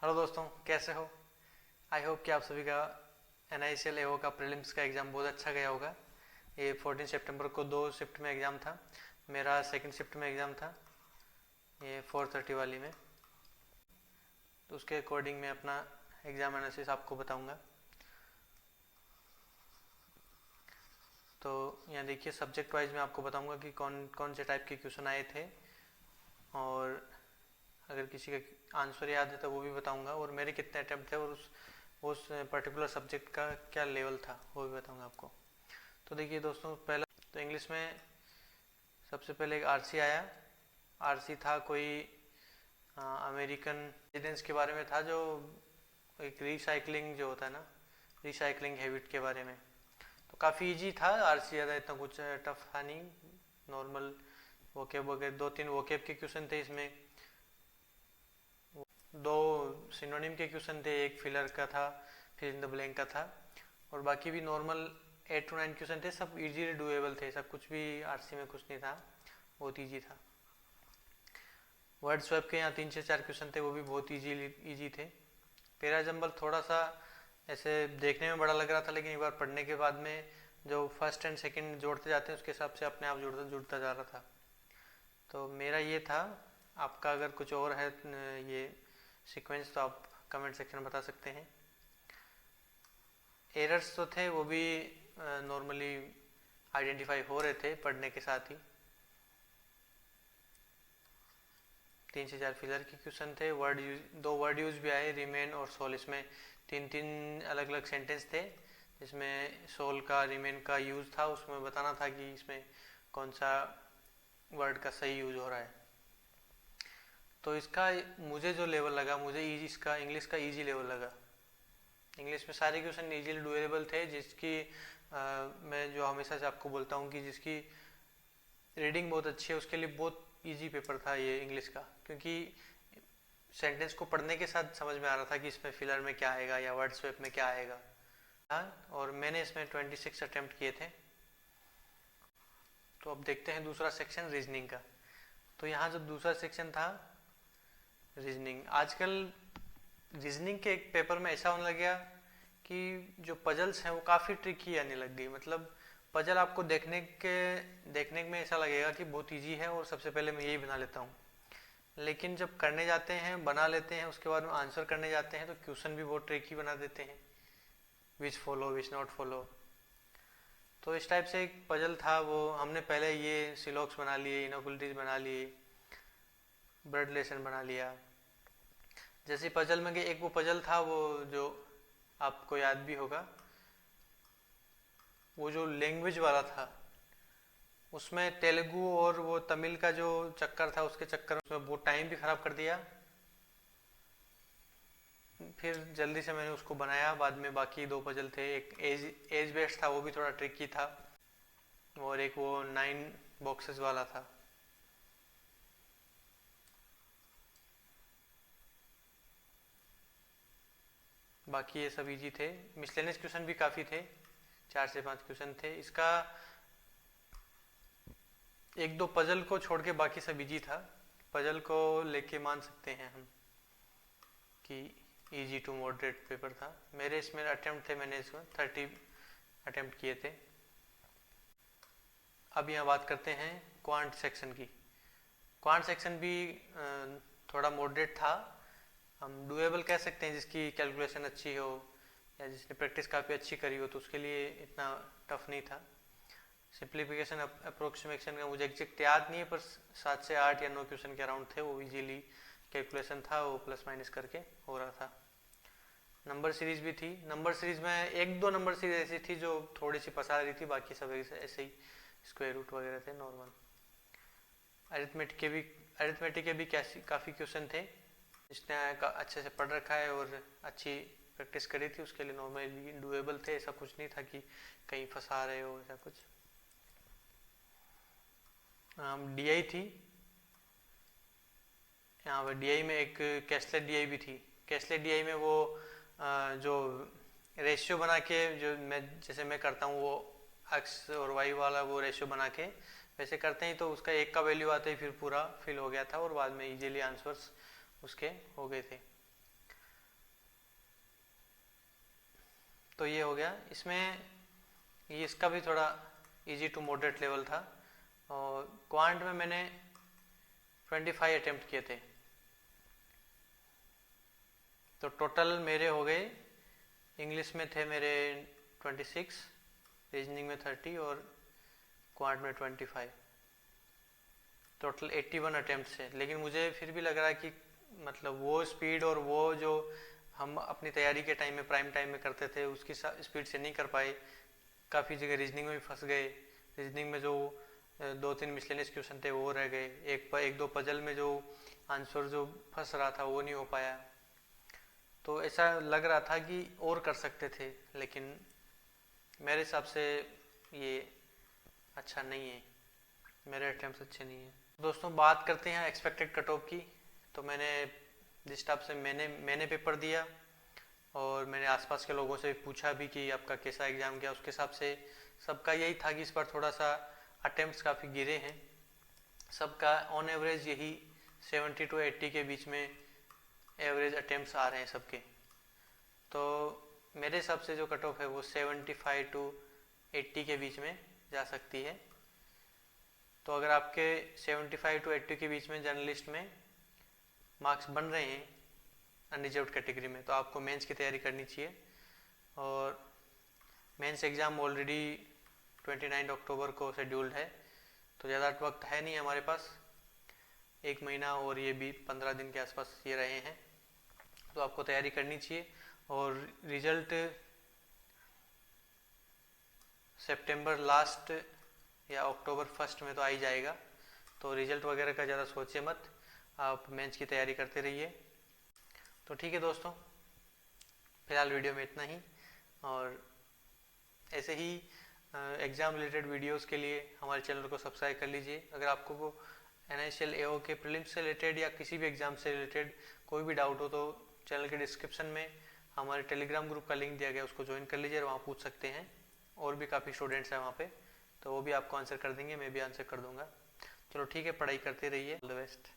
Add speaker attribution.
Speaker 1: Hello दोस्तों, कैसे हो। आई होप कि आप सभी का NICL AO का प्रीलिम्स का एग्ज़ाम बहुत अच्छा गया होगा। ये 14 सितंबर को 2 शिफ्ट में एग्ज़ाम था। मेरा सेकंड शिफ्ट में एग्ज़ाम था, ये 4:30 वाली में। तो उसके अकॉर्डिंग मैं अपना एग्ज़ाम एनालिसिस आपको बताऊंगा। तो यहाँ देखिए, सब्जेक्ट वाइज मैं आपको बताऊंगा कि कौन कौन से टाइप के क्वेश्चन आए थे, और अगर किसी का आंसर याद है तो वो भी बताऊंगा, और मेरे कितने अटैम्प्ट थे और उस पर्टिकुलर सब्जेक्ट का क्या लेवल था वो भी बताऊंगा आपको। तो देखिए दोस्तों, पहला तो इंग्लिश में सबसे पहले एक आरसी आया। आरसी था कोई अमेरिकन रेजिडेंस के बारे में था, जो एक रिसाइकलिंग जो होता है ना, रिसाइकलिंग हैबिट के बारे में। तो काफ़ी इजी था आरसी, ज़्यादा इतना कुछ टफ था नहीं। नॉर्मल वोकेब वगैरह, 2-3 वोकेब के क्वेश्चन थे इसमें, 2 सिनोनिम के क्वेश्चन थे, एक फिलर का था, फिर इन द ब्लैंक का था, और बाकी भी नॉर्मल 8 to 9 क्वेश्चन थे। सब इजीली डुएबल थे, सब कुछ भी आरसी में कुछ नहीं था, बहुत इजी था। वर्ड स्वैप के यहाँ 3 से 4 क्वेश्चन थे, वो भी बहुत इजी थे। पेरा जंबल थोड़ा सा ऐसे देखने में बड़ा लग रहा था, लेकिन एक बार पढ़ने के बाद में जो फर्स्ट एंड सेकंड जोड़ते जाते हैं उसके हिसाब से अपने आप जुड़ता जुड़ता जा रहा था। तो मेरा ये था। आपका अगर कुछ और है ये सीक्वेंस, तो आप कमेंट सेक्शन में बता सकते हैं। एरर्स तो थे, वो भी नॉर्मली आइडेंटिफाई हो रहे थे पढ़ने के साथ ही। 3 से 4 फिलर के क्वेश्चन थे। वर्ड यूज, 2 वर्ड यूज भी आए, रिमेन और सोल। इसमें 3-3 अलग अलग सेंटेंस थे, जिसमें सोल का रिमेन का यूज था। उसमें बताना था कि इसमें कौन सा वर्ड का सही यूज हो रहा है। तो इसका मुझे जो लेवल लगा, मुझे इजी, इसका इंग्लिश का इजी लेवल लगा। इंग्लिश में सारे क्वेश्चन इजीली डुएबल थे, जिसकी मैं जो हमेशा से आपको बोलता हूँ कि जिसकी रीडिंग बहुत अच्छी है उसके लिए बहुत इजी पेपर था ये इंग्लिश का, क्योंकि सेंटेंस को पढ़ने के साथ समझ में आ रहा था कि इसमें फिलर में क्या आएगा या वर्ड स्वैप में क्या आएगा। हाँ, और मैंने इसमें 26 अटेम्प्ट किए थे। तो अब देखते हैं दूसरा सेक्शन रीजनिंग का। तो यहाँ जो दूसरा सेक्शन था रीजनिंग, आजकल रीजनिंग के एक पेपर में ऐसा होने लग गया कि जो पजल्स हैं वो काफ़ी ट्रिकी आने लग गई। मतलब पजल आपको देखने में ऐसा लगेगा कि बहुत इजी है और सबसे पहले मैं यही बना लेता हूँ, लेकिन जब करने जाते हैं, बना लेते हैं, उसके बाद में आंसर करने जाते हैं तो क्वेश्चन भी बहुत ट्रिकी बना देते हैं, विच फॉलो विच नॉट फॉलो। तो इस टाइप से एक पजल था, वो हमने पहले ये सिलॉक्स बना लिए, इनोकुलिटीज बना लिए, ब्लड रिलेशन बना लिया। जैसे पजल में कि एक वो पजल था, वो जो आपको याद भी होगा, वो जो लैंग्वेज वाला था, उसमें तेलुगु और वो तमिल का जो चक्कर था, उसके चक्कर में उसमें बहुत टाइम भी खराब कर दिया। फिर जल्दी से मैंने उसको बनाया। बाद में बाकी 2 पजल थे, एक एज एज बेस्ड था, वो भी थोड़ा ट्रिकी था, और एक वो 9 बॉक्सेस वाला था। बाकी ये सब इजी थे। मिसलेनियस क्वेश्चन भी काफ़ी थे, 4 से 5 क्वेश्चन थे इसका। 1-2 पजल को छोड़ के बाकी सब इजी था। पजल को लेके मान सकते हैं हम कि इजी टू मॉडरेट पेपर था। मेरे इसमें अटेम्प्ट थे, मैंने इसमें 30 अटेम्प्ट किए थे। अब यहाँ बात करते हैं क्वांट सेक्शन की। क्वांट सेक्शन भी थोड़ा मॉडरेट था, हम डुएबल कह सकते हैं, जिसकी कैलकुलेशन अच्छी हो या जिसने प्रैक्टिस काफ़ी अच्छी करी हो तो उसके लिए इतना टफ नहीं था। सिंप्लीफिकेशन अप्रोक्सीमेशन का मुझे एग्जैक्ट याद नहीं है, पर 7 से 8 या 9 क्वेश्चन के अराउंड थे, वो इजीली कैलकुलेशन था, वो प्लस माइनस करके हो रहा था। नंबर सीरीज भी थी। नंबर सीरीज में 1-2 नंबर सीरीज ऐसी थी जो थोड़ी सी पसार रही थी, बाकी सब ऐसे ही स्क्वायर रूट वगैरह थे नॉर्मल। अरिथमेटिक के भी काफ़ी क्वेश्चन थे, जिसने अच्छे से पढ़ रखा है और अच्छी प्रैक्टिस करी थी उसके लिए नॉर्मली डुएबल थे। ऐसा कुछ नहीं था कि कहीं फंसा रहे हो, ऐसा कुछ। डीआई थी, यहाँ पर डीआई में एक कैसलेट डीआई भी थी। कैसलेट डीआई में वो जो रेशियो बना के, जो जैसे मैं करता हूँ, वो एक्स और वाई वाला वो रेशियो बना के वैसे करते हैं, तो उसका 1 का वैल्यू आते ही फिर पूरा फिल हो गया था, और बाद में इजीली आंसर्स उसके हो गए थे। तो ये हो गया। इसमें ये इसका भी थोड़ा इजी टू मॉडरेट लेवल था। और क्वांट में मैंने 25 अटेम्प्ट किए थे, तो टोटल मेरे हो गए, इंग्लिश में थे मेरे 26, रीजनिंग में 30 और क्वांट में 25, टोटल 81 अटेम्प्ट है। लेकिन मुझे फिर भी लग रहा है कि मतलब वो स्पीड और वो जो हम अपनी तैयारी के टाइम में प्राइम टाइम में करते थे उसकी स्पीड से नहीं कर पाए। काफ़ी जगह रीजनिंग में भी फंस गए। रीजनिंग में जो 2-3 मिसलेनियस क्वेश्चन थे वो रह गए, एक दो पजल में जो आंसर जो फंस रहा था वो नहीं हो पाया। तो ऐसा लग रहा था कि और कर सकते थे, लेकिन मेरे हिसाब से ये अच्छा नहीं है, मेरे अटेम्प्ट्स अच्छे नहीं हैं। दोस्तों बात करते हैं एक्सपेक्टेड कट ऑफ की। तो मैंने जिस हिसाब से मैंने पेपर दिया और मैंने आसपास के लोगों से पूछा भी कि आपका कैसा एग्ज़ाम गया, उसके हिसाब से सबका यही था कि इस बार थोड़ा सा अटेम्प्ट्स काफ़ी गिरे हैं। सबका ऑन एवरेज यही 70 to 80 के बीच में एवरेज अटेम्प्ट्स आ रहे हैं सबके। तो मेरे हिसाब से जो कट ऑफ है वो 75 to 80 के बीच में जा सकती है। तो अगर आपके 75 to 80 के बीच में जर्नलिस्ट में मार्क्स बन रहे हैं अनरिजर्व्ड कैटेगरी में, तो आपको मेंस की तैयारी करनी चाहिए। और मेंस एग्ज़ाम ऑलरेडी 29 अक्टूबर को शेड्यूल्ड है, तो ज़्यादा वक्त है नहीं हमारे पास, 1 महीना और ये भी 15 दिन के आसपास ये रहे हैं। तो आपको तैयारी करनी चाहिए। और रिजल्ट सितंबर लास्ट या अक्टूबर फर्स्ट में तो आ ही जाएगा। तो रिजल्ट वगैरह का ज़्यादा सोचिए मत, आप मेंस की तैयारी करते रहिए। तो ठीक है दोस्तों, फिलहाल वीडियो में इतना ही। और ऐसे ही एग्ज़ाम रिलेटेड वीडियोस के लिए हमारे चैनल को सब्सक्राइब कर लीजिए। अगर आपको वो NICL AO के प्रीलिम्स से रिलेटेड या किसी भी एग्ज़ाम से रिलेटेड कोई भी डाउट हो तो चैनल के डिस्क्रिप्शन में हमारे टेलीग्राम ग्रुप का लिंक दिया गया, उसको ज्वाइन कर लीजिए और वहाँ पूछ सकते हैं। और भी काफ़ी स्टूडेंट्स हैं वहाँ पे, तो वो भी आपको आंसर कर देंगे, मैं भी आंसर कर दूँगा। चलो ठीक है, पढ़ाई करते रहिए। All the best.